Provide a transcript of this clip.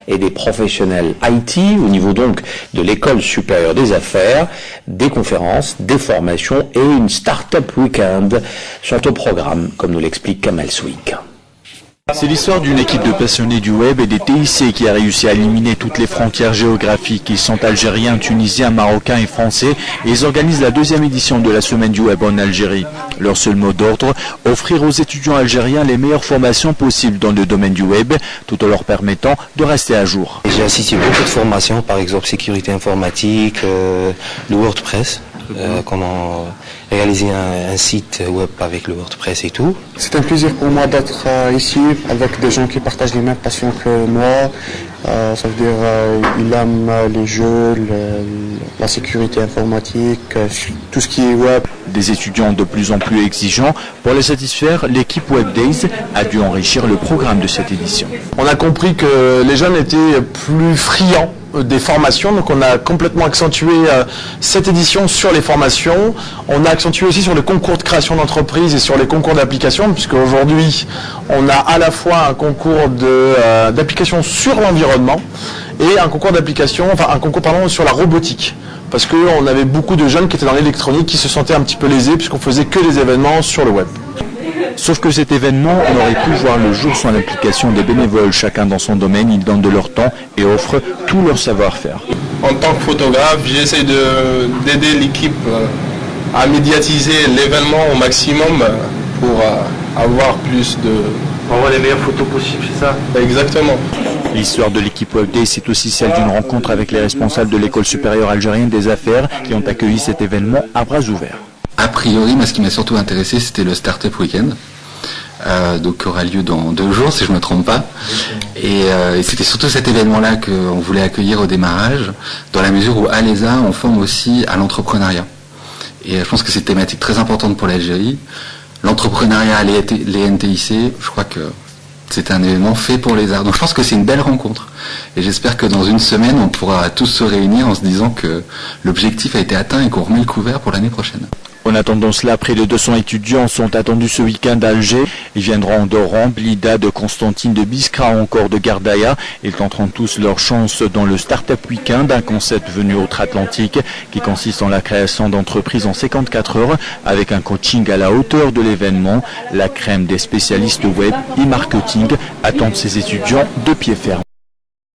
et des professionnels IT, au niveau donc de l'école supérieure des affaires. Des conférences, des formations et une Startup Weekend sont au programme, comme nous l'explique Kamal Souik. C'est l'histoire d'une équipe de passionnés du web et des TIC qui a réussi à éliminer toutes les frontières géographiques. Ils sont algériens, tunisiens, marocains et français et ils organisent la 2e édition de la semaine du web en Algérie. Leur seul mot d'ordre, offrir aux étudiants algériens les meilleures formations possibles dans le domaine du web, tout en leur permettant de rester à jour. J'ai assisté à beaucoup de formations, par exemple sécurité informatique, le WordPress. Comment réaliser un site web avec le WordPress et tout. C'est un plaisir pour moi d'être ici avec des gens qui partagent les mêmes passions que moi. Ça veut dire ils aiment les jeux, la sécurité informatique, tout ce qui est web. Des étudiants de plus en plus exigeants. Pour les satisfaire, l'équipe Web Days a dû enrichir le programme de cette édition. On a compris que les jeunes étaient plus friands des formations, donc on a complètement accentué cette édition sur les formations. On a accentué aussi sur le concours de création d'entreprise et sur les concours d'application, puisque aujourd'hui on a à la fois un concours d'application sur l'environnement et un concours d'application, sur la robotique. Parce qu'on avait beaucoup de jeunes qui étaient dans l'électronique qui se sentaient un petit peu lésés puisqu'on faisait que des événements sur le web. Sauf que cet événement, on aurait pu voir le jour sans l'implication des bénévoles. Chacun dans son domaine, ils donnent de leur temps et offrent tout leur savoir-faire. En tant que photographe, j'essaie d'aider l'équipe à médiatiser l'événement au maximum pour avoir plus de... Pour avoir les meilleures photos possibles, c'est ça? Exactement. L'histoire de l'équipe Web Day, c'est aussi celle d'une rencontre avec les responsables de l'école supérieure algérienne des affaires qui ont accueilli cet événement à bras ouverts. A priori, moi, ce qui m'a surtout intéressé, c'était le Startup Weekend, donc qui aura lieu dans 2 jours, si je ne me trompe pas. Et c'était surtout cet événement-là qu'on voulait accueillir au démarrage, dans la mesure où à l'ESA, on forme aussi à l'entrepreneuriat. Et je pense que c'est une thématique très importante pour l'Algérie. L'entrepreneuriat, les NTIC, je crois que c'est un événement fait pour les arts. Donc je pense que c'est une belle rencontre. Et j'espère que dans une semaine, on pourra tous se réunir en se disant que l'objectif a été atteint et qu'on remet le couvert pour l'année prochaine. En attendant cela, près de 200 étudiants sont attendus ce week-end à Alger. Ils viendront d'Oran, Blida, de Constantine, de Biskra ou encore de Gardaïa. Ils tenteront tous leur chance dans le Startup Weekend, un concept venu outre-Atlantique qui consiste en la création d'entreprises en 54 heures avec un coaching à la hauteur de l'événement. La crème des spécialistes web et marketing attendent ces étudiants de pied ferme.